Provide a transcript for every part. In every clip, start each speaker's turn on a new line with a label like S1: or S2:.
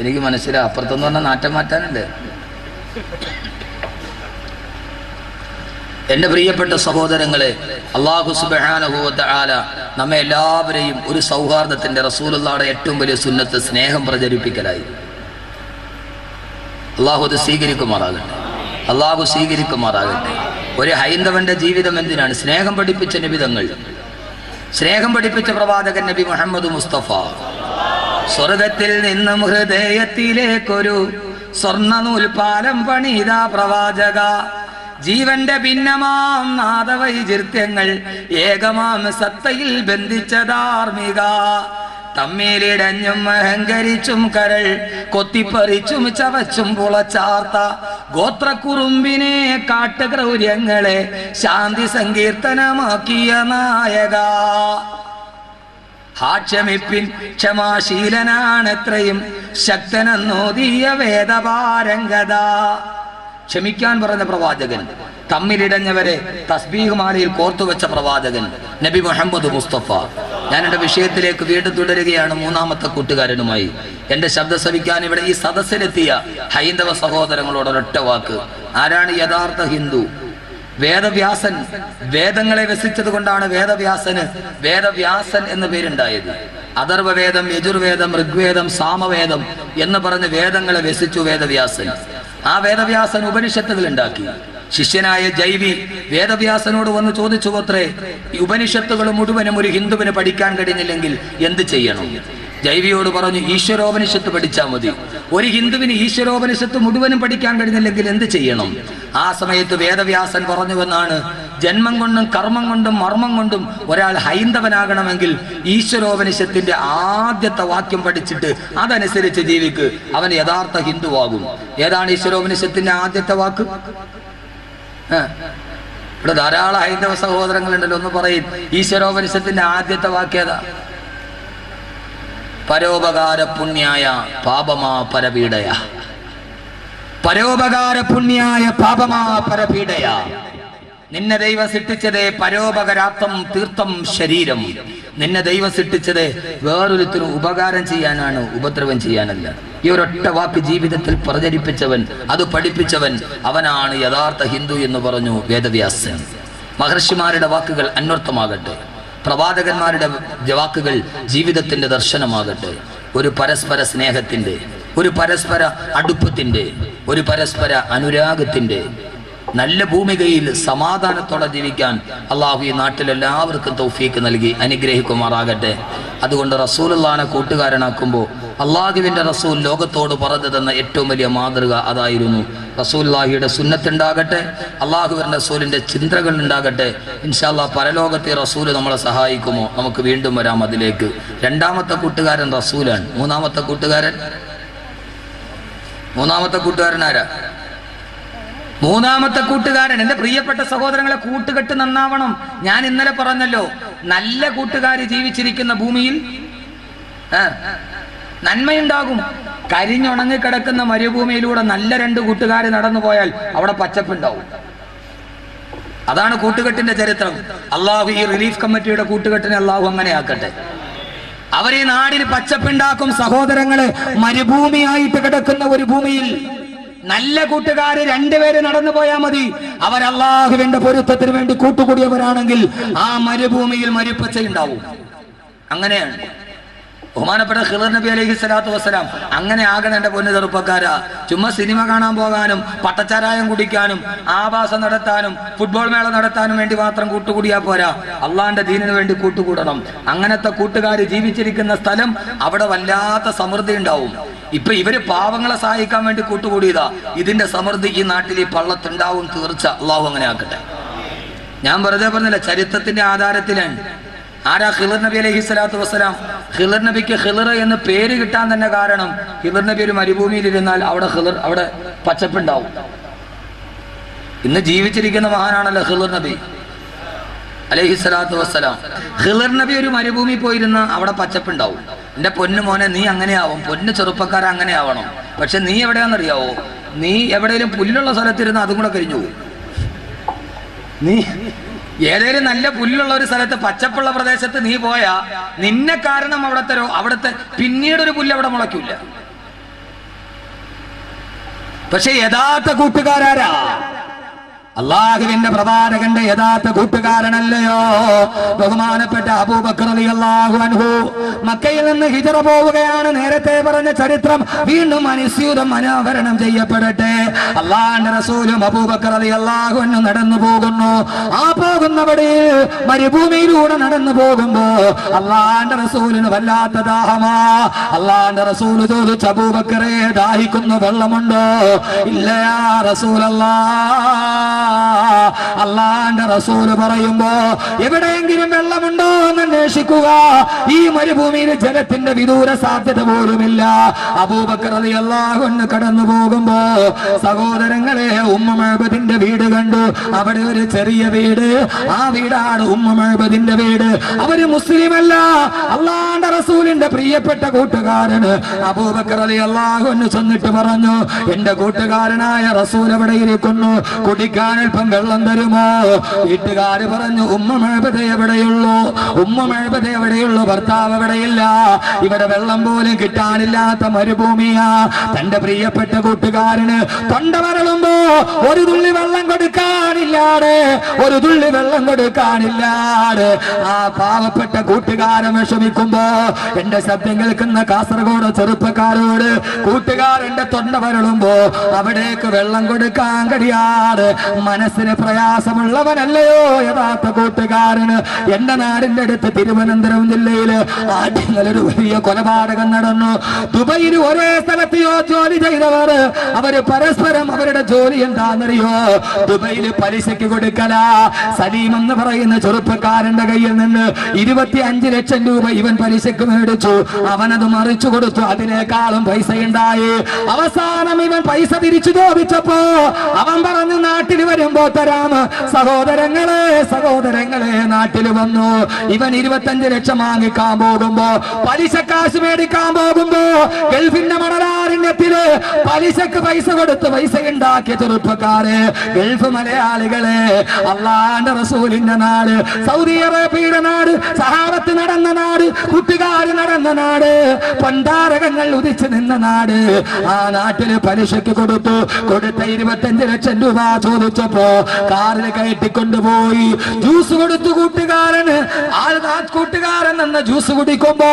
S1: എനിക്ക് മനസ്സിലാവും. അപ്പുറത്തെന്ന് പറഞ്ഞാൽ നാറ്റം മാറ്റാനല്ലേ. എൻ്റെ പ്രിയപ്പെട്ട സഹോദരങ്ങളെ, അല്ലാഹു സുബ്ഹാനഹു വ തആല നമ്മെ എല്ലാവരെയും ഒരു സൗഹാർദ്ദത്തിൻ്റെ, റസൂലുള്ളാഹിയുടെ ഏറ്റവും വലിയ സുന്നത്ത് സ്നേഹം പ്രചരിപ്പിക്കലായി. അള്ളാഹു അത് സ്വീകരിക്കുമാറാകട്ടെ. അള്ളാഹു സ്വീകരിക്കുമാറാകട്ടെ. ഒരു ഹൈന്ദവന്റെ ജീവിതം എന്തിനാണ്? സ്നേഹം പഠിപ്പിച്ച നിബിധങ്ങൾ, സ്നേഹം പഠിപ്പിച്ച പ്രവാചകൻ നബി മുഹമ്മദ് മുസ്തഫ. സ്വർഗത്തിൽ നിന്നും ഹൃദയത്തിലേക്കൊരു സ്വർണ്ണ നൂൽപാലം പണിത പ്രവാചക, ജീവന്റെ ഭിന്നമാം നാദവൈചിത്യങ്ങൾ ഏകമാം സത്തയിൽ ബന്ധിച്ച ധാർമ്മിക, തമ്മിലിടഞ്ഞും അഹങ്കരിച്ചും കരൾ കൊത്തിപ്പറിച്ചും ചവച്ചും പുളച്ചാർത്ത ഗോത്രക്കുറുമ്പിനെ കാട്ടുക്രൗര്യങ്ങളെ ശാന്തി സങ്കീർത്തനമാക്കിയ നായക, ക്ഷമിപ്പിൻ ക്ഷമാശീലനാണെത്രയും ശക്തനെന്നോദിയ വേദപാരംഗത. ക്ഷമിക്കാൻ പറഞ്ഞ പ്രവാചകൻ, തമ്മിലിടഞ്ഞവരെ തസ്ബീഹ് മാലയിൽ കോർത്തുവെച്ച പ്രവാചകൻ നബി മുഹമ്മദ് മുസ്തഫ. ഞാൻ എൻ്റെ വിഷയത്തിലേക്ക് വീണ്ടും തുടരുകയാണ്. മൂന്നാമത്തെ കൂട്ടുകാരനുമായി എൻ്റെ ശബ്ദം ശ്രവിക്കാൻ ഇവിടെ ഈ സദസ്സിലെത്തിയ ഹൈന്ദവ സഹോദരങ്ങളോട് ഒരൊറ്റ വാക്ക്. ആരാണ് യഥാർത്ഥ ഹിന്ദു? വേദവ്യാസൻ. വേദങ്ങളെ വ്യസിച്ചത് കൊണ്ടാണ് വേദവ്യാസന് വേദവ്യാസൻ എന്ന പേരുണ്ടായത്. അഥർവവേദം, യജുർവേദം, ഋഗ്വേദം, സാമവേദം എന്ന് പറഞ്ഞ് വേദങ്ങളെ വ്യസിച്ചു വേദവ്യാസൻ. ആ വേദവ്യാസൻ ഉപനിഷത്തുകൾ ഉണ്ടാക്കി. ശിഷ്യനായ ജൈവി വേദവ്യാസനോട് വന്ന് ചോദിച്ചു അത്രേ, ഈ ഉപനിഷത്തുകൾ മുഴുവനും ഒരു ഹിന്ദുവിന് പഠിക്കാൻ കഴിഞ്ഞില്ലെങ്കിൽ എന്ത് ചെയ്യണം? ജൈവിയോട് പറഞ്ഞു, ഈശ്വരോപനിഷത്ത് പഠിച്ചാൽ മതി. ഒരു ഹിന്ദുവിന് ഈശ്വരോപനിഷത്ത് മുഴുവനും പഠിക്കാൻ കഴിഞ്ഞില്ലെങ്കിൽ എന്ത് ചെയ്യണം? ആ സമയത്ത് വേദവ്യാസൻ പറഞ്ഞുവെന്നാണ്, ജന്മം കൊണ്ടും കർമ്മം കൊണ്ടും മർമ്മം കൊണ്ടും ഒരാൾ ഹൈന്ദവനാകണമെങ്കിൽ ഈശ്വരോപനിഷത്തിന്റെ ആദ്യത്തെ വാക്യം പഠിച്ചിട്ട് അതനുസരിച്ച് ജീവിക്ക്, അവൻ യഥാർത്ഥ ഹിന്ദുവാകും. ഏതാണ് ഈശ്വരോപനിഷത്തിന്റെ ആദ്യത്തെ വാക്ക്? ഇവിടെ ധാരാളം ഹൈന്ദവ സഹോദരങ്ങളുണ്ടല്ലോ, ഒന്ന് പറയും ഈശ്വരോപനിഷത്തിന്റെ ആദ്യത്തെ വാക്യത? പരോപകാര പുണ്യായ പാപമാ പരപീഡയ. പരോപകാര പുണ്യായ പാപമാ പരപീഡയ. നിന്നെ ദൈവം സൃഷ്ടിച്ചതേ പരോപകാരാർത്ഥം തീർത്ഥം ശരീരം. നിന്നെ ദൈവം സൃഷ്ടിച്ചത് വേറൊരുത്തിനും ഉപകാരം ചെയ്യാനാണ്, ഉപദ്രവം ചെയ്യാനല്ല. ഈ ഒരൊറ്റ വാക്ക് ജീവിതത്തിൽ പ്രചരിപ്പിച്ചവൻ, അത് പഠിപ്പിച്ചവൻ, അവനാണ് യഥാർത്ഥ ഹിന്ദു എന്ന് പറഞ്ഞു വേദവ്യാസൻ. മഹർഷിമാരുടെ വാക്കുകൾ അന്വർത്ഥമാകട്ടെ, പ്രവാചകന്മാരുടെ വാക്കുകൾ ജീവിതത്തിന്റെ ദർശനമാകട്ടെ. ഒരു പരസ്പര സ്നേഹത്തിന്റെ, ഒരു പരസ്പര അടുപ്പത്തിന്റെ, ഒരു പരസ്പര അനുരാഗത്തിന്റെ നല്ല ഭൂമികയിൽ സമാധാനത്തോടെ ജീവിക്കാൻ അള്ളാഹു ഈ നാട്ടിലെല്ലാവർക്കും തൗഫീക്ക് നൽകി അനുഗ്രഹിക്കുമാറാകട്ടെ. അതുകൊണ്ട് റസൂലുള്ളാഹിനെ കൂട്ടുകാരനാക്കുമ്പോൾ അള്ളാഹുവിൻ്റെ റസൂൽ ലോകത്തോട് പറഞ്ഞു തന്ന ഏറ്റവും വലിയ മാതൃക അതായിരുന്നു. റസൂലുള്ളാഹിയുടെ സുന്നത്തുണ്ടാകട്ടെ, അള്ളാഹുവിൻ്റെ റസൂലിൻ്റെ ചിന്തകൾ ഉണ്ടാകട്ടെ. ഇൻഷാ അല്ലാഹ് പരലോകത്തെ റസൂൽ നമ്മളെ സഹായിക്കുമോ? നമുക്ക് വീണ്ടും വരാം അതിലേക്ക്. രണ്ടാമത്തെ കൂട്ടുകാരൻ റസൂലാണ്. മൂന്നാമത്തെ കൂട്ടുകാരൻ ആരാ? മൂന്നാമത്തെ കൂട്ടുകാരൻ. എൻ്റെ പ്രിയപ്പെട്ട സഹോദരങ്ങളെ, കൂട്ടുകെട്ട് നന്നാവണം. ഞാൻ ഇന്നലെ പറഞ്ഞല്ലോ, നല്ല കൂട്ടുകാര് ജീവിച്ചിരിക്കുന്ന ഭൂമിയിൽ നന്മയുണ്ടാകും. കരിഞ്ഞുണങ്ങി കിടക്കുന്ന മരുഭൂമിയിലൂടെ നല്ല രണ്ട് കൂട്ടുകാർ നടന്നു പോയാൽ അവിടെ പച്ചപ്പുണ്ടാവും. അതാണ് കൂട്ടുകെട്ടിന്റെ ചരിത്രം. അള്ളാഹു ഈ റിലീഫ് കമ്മിറ്റിയുടെ കൂട്ടുകെട്ടിനെ അള്ളാഹു അങ്ങനെ ആക്കട്ടെ. അവർ ഈ നാടിന് പച്ചപ്പുണ്ടാക്കും. സഹോദരങ്ങളെ, മരുഭൂമിയായിട്ട് കിടക്കുന്ന ഒരു ഭൂമിയിൽ നല്ല കൂട്ടുകാര് രണ്ടുപേര് നടന്നു പോയാൽ മതി. അവർ അള്ളാഹുവിന്റെ പൊരുത്തത്തിന് വേണ്ടി കൂട്ടുകൂടിയവരാണെങ്കിൽ ആ മരുഭൂമിയിൽ മരുപ്പച്ചയുണ്ടാവും. അങ്ങനെയാണ് ബഹുമാനപ്പെട്ട ഖിളർ നബി അലൈഹി സ്വലാത്തു വസ്സലാം. അങ്ങനെ ആകണം എൻ്റെ പൊന്നു ചെറുപ്പക്കാരാ. ചുമ്മാ സിനിമ കാണാൻ പോകാനും പട്ടച്ചാരായം കുടിക്കാനും ആഭാസം നടത്താനും ഫുട്ബോൾ മേള നടത്താനും വേണ്ടി മാത്രം കൂട്ടുകൂടിയാൽ പോരാ. അള്ളാഹിന്റെ ദീനിന് വേണ്ടി കൂട്ടുകൂടണം. അങ്ങനത്തെ കൂട്ടുകാർ ജീവിച്ചിരിക്കുന്ന സ്ഥലം അവിടെ വല്ലാത്ത സമൃദ്ധി ഉണ്ടാവും. ഇപ്പൊ ഇവര് പാവങ്ങളെ സഹായിക്കാൻ വേണ്ടി കൂട്ടുകൂടിയതാ. ഇതിന്റെ സമൃദ്ധി ഈ നാട്ടിൽ ഈ പള്ളത്തുണ്ടാവും തീർച്ച. അള്ളാഹു അങ്ങനെ ആക്കട്ടെ. ഞാൻ വെറുതെ പറഞ്ഞില്ല, ചരിത്രത്തിന്റെ ആധാരത്തിലാണ്. ആരാ? ഖിളർ നബി അലൈഹി സ്വലാത്തു വസ്സലാം. ഖിളർ നബിക്ക് ഖിളർ എന്ന് പേര് കിട്ടാൻ തന്നെ കാരണം, ഖിളർ നബി ഒരു മരുഭൂമിയിൽ ഇരുന്നാൽ അവിടെ പച്ചപ്പുണ്ടാവും. ഇന്ന് ജീവിച്ചിരിക്കുന്ന മഹാനാണല്ലോ ഖിളർ നബി അലൈഹി സ്വലാത്തു വസ്സലാം. ഖിളർ നബി ഒരു മരുഭൂമി പോയിരുന്ന അവിടെ പച്ചപ്പുണ്ടാവും. എൻ്റെ പൊന്നു മോനെ, നീ അങ്ങനെയാവും. പൊന്നു ചെറുപ്പക്കാരൻ അങ്ങനെ ആവണം. പക്ഷെ നീ എവിടെയാണെന്നറിയാവോ? നീ എവിടെയെങ്കിലും പുല്ലുള്ള സ്ഥലത്തിരുന്ന് അതും കൂടെ കഴിഞ്ഞു പോകും. നീ ഏതേലും നല്ല പുല്ലുള്ള ഒരു സ്ഥലത്ത് പച്ചപ്പുള്ള പ്രദേശത്ത് നീ പോയാ നിന്നെ കാരണം അവിടുത്തെ പിന്നീട് ഒരു പുല്ല് അവിടെ മുളയ്ക്കില്ല. പക്ഷെ യഥാർത്ഥ കൂട്ടുകാരാരാ? അള്ളാഹുവിന്റെ പ്രവാചകന്റെ യഥാർത്ഥ കൂട്ടുകാരനല്ലയോ ബഹുമാനപ്പെട്ട അബൂബക്കർ റളിയല്ലാഹു അൻഹു? മക്കയിൽ നിന്ന് ഹിജറ പോവുകയാണ്. നേരത്തെ പറഞ്ഞ ചരിത്രം വീണ്ടും അനുസ്യൂതം അനാവരണം ചെയ്യപ്പെടട്ടെ. അള്ളാഹുവിന്റെ റസൂലും അബൂബക്കർ റളിയല്ലാഹു അൻഹു നടന്നു പോകുന്നു. ആ പോകുന്നവടെ മരുഭൂമിയിലൂടെ നടന്നു പോകുമ്പോ അള്ളാഹുവിന്റെ റസൂലിന് വല്ലാത്ത ദാഹമാ. അള്ളാഹുവിന്റെ റസൂൽ ചോദിച്ചു, അബൂബക്കറെ ദാഹിക്കുന്നു, വെള്ളമുണ്ടോ? ഇല്ല യാ റസൂലല്ലാഹ്. അള്ളാന്റെ റസൂല് പറയുമ്പോ എവിടെയെങ്കിലും വെള്ളമുണ്ടോ എന്ന് അന്വേഷിക്കുക. ഈ മരുഭൂമിയിൽ ജലത്തിന്റെ വിദൂര സാധ്യത പോലുമില്ല. അബൂബക്കർ റളിയല്ലാഹു അൻഹു കടന്നു പോകുമ്പോ സഹോദരങ്ങളെ ഉമ്മ മഅബദിന്റെ വീട് കണ്ടു. അവിടെ ഒരു ചെറിയ വീട്, ആ വീടാണ് ഉമ്മ മഅബദിന്റെ വീട്. അവര് മുസ്ലിമല്ല, അള്ളാന്റെ റസൂലിന്റെ പ്രിയപ്പെട്ട കൂട്ടുകാരന്. അബൂബക്കർ റളിയല്ലാഹു അൻഹു ചെന്നിട്ട് പറഞ്ഞു, എന്റെ കൂട്ടുകാരനായ റസൂൽ അവിടെ ഇരിക്കുന്നു, കുടിക്കാൻ അല്പം വെള്ളം തരുമോ? വീട്ടുകാര് പറഞ്ഞു, ഉമ്മ മഅബദ് എവിടെയുള്ളൂ? ഉമ്മ മഅബദ് എവിടെയുള്ളൂ? ഭർത്താവ് എവിടെയില്ല. ഇവിടെ വെള്ളം പോലും കിട്ടാനില്ലാത്ത മരുഭൂമിയാ. തന്റെ പ്രിയപ്പെട്ട കൂട്ടുകാരന് തൊണ്ട വരളുമ്പോ ഒരു തുള്ളി വെള്ളം കൊടുക്കാനില്ലാതെ, ഒരു തുള്ളി വെള്ളം കൊടുക്കാനില്ലാതെ ആ പാവപ്പെട്ട കൂട്ടുകാരൻ വിഷമിക്കുമ്പോ എന്റെ ശബ്ദം കേൾക്കുന്ന കാസർഗോഡ് ചെറുപ്പക്കാരോട്, കൂട്ടുകാരന്റെ തൊണ്ട വരളുമ്പോ അവിടേക്ക് വെള്ളം കൊടുക്കാൻ കഴിയാതെ മനസ്സിന് പ്രയാസമുള്ളവനല്ലയോ യഥാർത്ഥ കൂട്ടുകാരന്? എന്റെ നാടിന്റെ അടുത്ത് തിരുവനന്തപുരം ജില്ലയില് ആദ്യങ്ങളൊരു വലിയ കൊലപാതകം നടന്നു. ദുബൈയിൽ ഒരേ സ്ഥലത്ത് ജോലി ചെയ്തവർ അവര് പരസ്പരം അവരുടെ ജോലി എന്താണെന്നറിയോ? ദുബൈയിൽ പലിശയ്ക്ക് കൊടുക്കല. സലീം എന്ന് പറയുന്ന ചെറുപ്പക്കാരന്റെ കയ്യിൽ നിന്ന് 25 ലക്ഷം രൂപ ഇവൻ പലിശക്ക് മേടിച്ചു. അവനത് മറിച്ചു കൊടുത്തു. അതിനേക്കാളും പൈസ ഉണ്ടായി. അവസാനം ഇവൻ പൈസ തിരിച്ചു ചോദിച്ചപ്പോ അവൻ പറഞ്ഞു, നാട്ടിൽ വരുമ്പോ തരാം. സഹോദരങ്ങളെ സഹോദരങ്ങളെ നാട്ടിൽ വന്നു. ഇവൻ 25 ലക്ഷം വാങ്ങിക്കാൻ പോകുമ്പോ, പലിശ കാശ് മേടിക്കാൻ പോകുമ്പോ ഗൾഫിന്റെ മണലാരണ്യത്തില് പലിശക്ക് പൈസ കൊടുത്ത് പൈസ ഉണ്ടാക്കിയ ചെറുപ്പക്കാര്, ഗൾഫ് മലയാളികളെ, അള്ളാന്റെ റസൂലിന്റെ നാട്, സൗദി അറേബ്യയുടെ നാട്, സഹാബത്ത് നടന്ന നാട്, കൂട്ടുകാര് നടന്ന നാട്, പണ്ടാരകങ്ങൾ ഉദിച്ചു നിന്ന നാട്. ആ നാട്ടില് പലിശക്ക് കൊടുത്ത 25 ലക്ഷം രൂപ ചോദിച്ചപ്പോ കാറിൽ കയറ്റിക്കൊണ്ടുപോയി ജ്യൂസ് കൊടുത്തു കൂട്ടുകാരന്. ആ കൂട്ടുകാരൻ എന്ന ജ്യൂസ് കുടിക്കുമ്പോ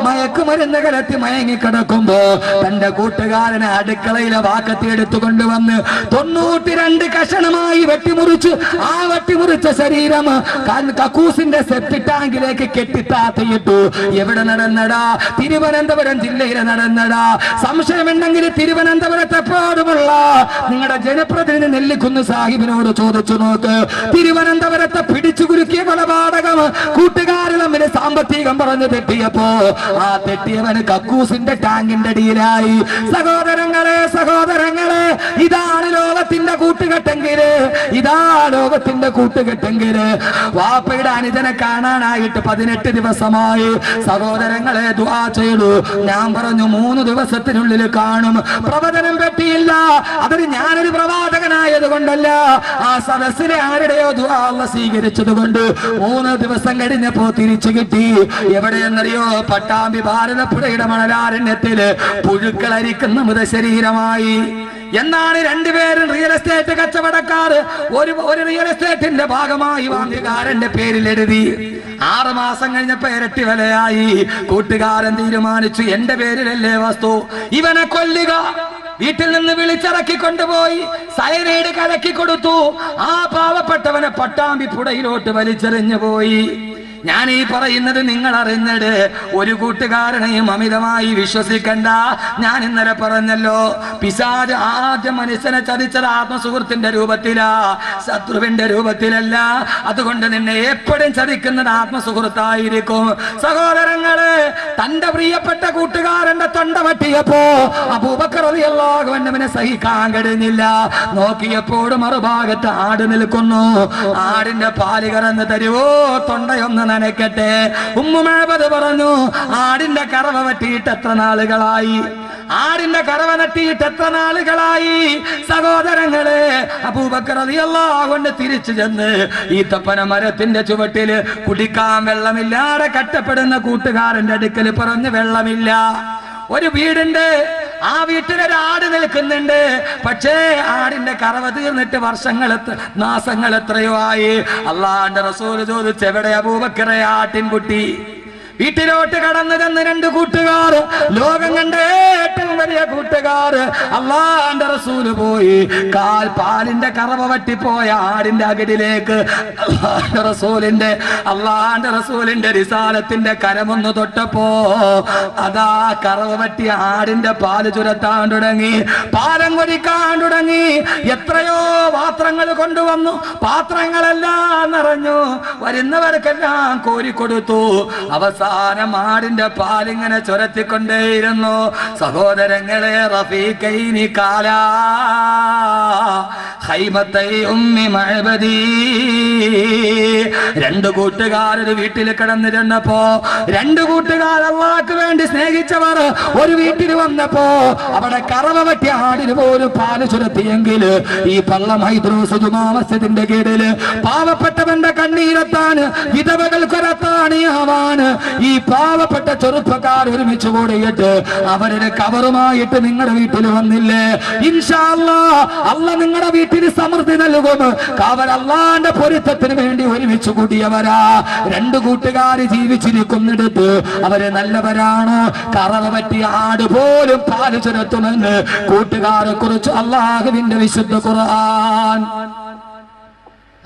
S1: മയക്കുമരുന്ന് കലത്തി മയങ്ങിക്കിടക്കുമ്പോ തന്റെ കൂട്ടുകാരനെ അടുക്കളയിലെ വാക്കത്തി എടുത്തുകൊണ്ടുവന്ന് 92 കഷണമായി വെട്ടിമുറിച്ച് ആ വെട്ടിമുറിച്ച ശരീരം കക്കൂസിന്റെ സെപ്റ്റി ടാങ്കിലേക്ക് കെട്ടിത്താത്തിയിട്ടു. എവിടെ നടന്നടാ? തിരുവനന്തപുരം ജില്ലയിലെ നടന്നടാ. സംശയമുണ്ടെങ്കിൽ തിരുവനന്തപുരത്തെ പാടുമുള്ള നിങ്ങളുടെ ജനപ്രതിനിധി നെല്ലിക്കുന്ന് സാഹിബിനോട് ചോദിച്ചു നോക്ക്. തിരുവനന്തപുരത്തെ പിടിച്ചു കുലുക്കിയ കൊലപാതകം കൂട്ടുകാരിൽ തമ്മിൽ സാമ്പത്തികം പറഞ്ഞു തെറ്റിയപ്പോ ആ തെറ്റിയവന് കക്കൂസിന്റെ ടാങ്കിന്റെ അടിയിലായി. സഹോദരങ്ങളെ സഹോദരങ്ങളെ, ഇതാണ് ലോകത്തിന്റെ കൂട്ടുകെട്ടെങ്കില്, ഇതാ ലോകത്തിന്റെ കൂട്ടുകെട്ടെങ്കില്. വാപ്പയുടെ അനുജനെ കാണാനായിട്ട് 18 ദിവസമായി. സഹോദരങ്ങളെ ദുആ ചെയ്തു. ഞാൻ പറഞ്ഞു 3 ദിവസത്തിനുള്ളിൽ കാണും. പ്രവചനം പറ്റിയില്ല. അതൊരു ഞാനൊരു പ്രവാചകനായത് കൊണ്ടല്ല, ആ സദസ്സിലെ ആരുടെയോ ദുആ അല്ലാഹു സ്വീകരിച്ചത് കൊണ്ട് 3 ദിവസം കഴിഞ്ഞപ്പോ തിരിച്ചു കിട്ടി. എവിടെയെന്നറിയോ? പട്ടാമ്പി ഭാരതപ്പുഴയുടെ മണലാരണ്യത്തില് പുഴുക്കളരിക്കുന്ന മൃതശരീരമായി. എന്നാണ് രണ്ടുപേരും റിയൽ എസ്റ്റേറ്റ് കച്ചവടക്കാർ ഒരു റിയൽ എസ്റ്റേറ്റിന്റെ ഭാഗമായി വാങ്ങിയകാരന്റെ പേരിൽ എഴുതി. 6 മാസം കഴിഞ്ഞപ്പോ ഇരട്ടി വിലയായി. കൂട്ടുകാരൻ തീരുമാനിച്ചു, എന്റെ പേരിലല്ലേ വസ്തു, ഇവനെ കൊല്ലുക. വീട്ടിൽ നിന്ന് വിളിച്ചിറക്കി കൊണ്ടുപോയി സൈനൈഡ് കലക്കി കൊടുത്തു. ആ പാവപ്പെട്ടവനെ പട്ടാമ്പി പുഴയിലോട്ട് വലിച്ചെറിഞ്ഞു പോയി. ഞാൻ ഈ പറയുന്നത് നിങ്ങൾ അറിഞ്ഞത് ഒരു കൂട്ടുകാരനെയും അമിതമായി വിശ്വസിക്കണ്ട. ഞാൻ ഇന്നലെ പറഞ്ഞല്ലോ, പിശാച് ആദ്യം മനുഷ്യനെ ചതിച്ചത് ആത്മസുഹൃത്തിന്റെ രൂപത്തിലാ, ശത്രുവിന്റെ രൂപത്തിലല്ല. അതുകൊണ്ട് നിന്നെ എപ്പോഴും ചതിക്കുന്നത് ആത്മസുഹൃത്തായിരിക്കും. സഹോദരങ്ങളെ, തന്റെ പ്രിയപ്പെട്ട കൂട്ടുകാരന്റെ തൊണ്ട പറ്റിയപ്പോ അബൂബക്കർ റളിയല്ലാഹു അൻഹുവിനെ സഹിക്കാൻ കഴിഞ്ഞില്ല. നോക്കിയപ്പോൾ മറുഭാഗത്ത് ആട് നിൽക്കുന്നു. ആടിന്റെ പാല് കറന്ന് തരുവോ, തൊണ്ടയൊന്ന് നനയ്ക്കട്ടെ. ഉമ്മു മഅബദ് പറഞ്ഞു, ആടിന്റെ കറവ വെട്ടിയിട്ട് എത്ര നാളുകളായി? ആടിന്റെ കറവ നട്ടിയിട്ട് എത്ര നാളുകളായി? സഹോദരങ്ങളെ, അബൂബക്കർ റളിയല്ലാഹു അൻഹു തിരിച്ചു ചെന്ന് ഈത്തപ്പന മരത്തിന്റെ ചുവട്ടില് കുടിക്കാൻ വെള്ളമില്ലാതെ കഷ്ടപ്പെടുന്ന കൂട്ടുകാരന്റെ അടുക്കൽ പറഞ്ഞു, വെള്ളമില്ല. ഒരു വീടുണ്ട്, ആ വീട്ടിലൊരു ആട് നിൽക്കുന്നുണ്ട്. പക്ഷേ ആടിന്റെ കറവ തീർന്നിട്ട് മാസങ്ങൾ എത്രയോ ആയി. അള്ളാഹുവിന്റെ റസൂൽ ചോദിച്ചു, എവിടെ അബൂബക്കറെ ആട്ടിൻകുട്ടി? വീട്ടിലോട്ട് കടന്നു ചെന്ന് രണ്ട് കൂട്ടുകാർ, ലോകം കണ്ട ഏറ്റവും വലിയ കൂട്ടുകാർ, അള്ളാഹുവിന്റെ റസൂല് പോയി പാലിന്റെ കറവ വറ്റിപ്പോയ ആടിന്റെ അകിടിലേക്ക് അള്ളാഹുവിന്റെ റസൂലിന്റെ റിസാലത്തിന്റെ കരമൊന്ന് തൊട്ടപ്പോ അതാ കറവ വറ്റിയ ആടിന്റെ പാല് ചുരത്താൻ തുടങ്ങി, പാലം കൊതിക്കാൻ തുടങ്ങി. എത്രയോ പാത്രങ്ങൾ കൊണ്ടുവന്നു, പാത്രങ്ങളെല്ലാം നിറഞ്ഞു, വരുന്നവർക്കെല്ലാം കോരിക്കൊടുത്തു. അവസാനം ആടിന്റെ പാലിങ്ങനെ ചുരത്തിക്കൊണ്ടേയിരുന്നു. സഹോദരങ്ങളെ, റഫീഖൈനി കാലാ ഖൈമത്തൈ ഉമ്മി മഅബദി, രണ്ട് കൂട്ടുകാരൊരു വീട്ടിൽ കിടന്നിരുന്നപ്പോ, രണ്ട് കൂട്ടുകാർ അല്ലാഹുവിന് വേണ്ടി സ്നേഹിച്ചവർ ഒരു വീട്ടിൽ വന്നപ്പോ അവിടെ കറവ പറ്റിയ ആടിന് പോലും പാല് ചുരത്തിയെങ്കിൽ ഈ പള്ളം ഹൈദ്രോസുമാമസ്യത്തിന്റെ കീഴില് പാവപ്പെട്ടവന്റെ കണ്ണീരെത്താൻ, വിധവകൾക്കൊരത്താണിയാവാൻ ഈ പാവപ്പെട്ട ചെറുപ്പക്കാർ ഒരുമിച്ച് കൂടിയിട്ട് അവരുടെ കവറുമായിട്ട് നിങ്ങളുടെ വീട്ടിൽ വന്നില്ലേ? ഇൻഷാ അല്ലാഹ് അല്ലാഹ് നിങ്ങളുടെ വീട്ടിൽ സമൃദ്ധി നൽകും. അവർ അല്ലാഹുവിന്റെ പൊരുത്തത്തിന് വേണ്ടി ഒരുമിച്ച് കൂടിയവരാ. രണ്ട് കൂട്ടുകാർ ജീവിച്ചിരിക്കുന്നിടത്ത് അവര് നല്ലവരാണ്. കറവ പറ്റിയ ആട് പോലും പാല് ചുരത്തുമെന്ന് കൂട്ടുകാരെ കുറിച്ച് അല്ലാഹുവിന്റെ വിശുദ്ധ ഖുർആൻ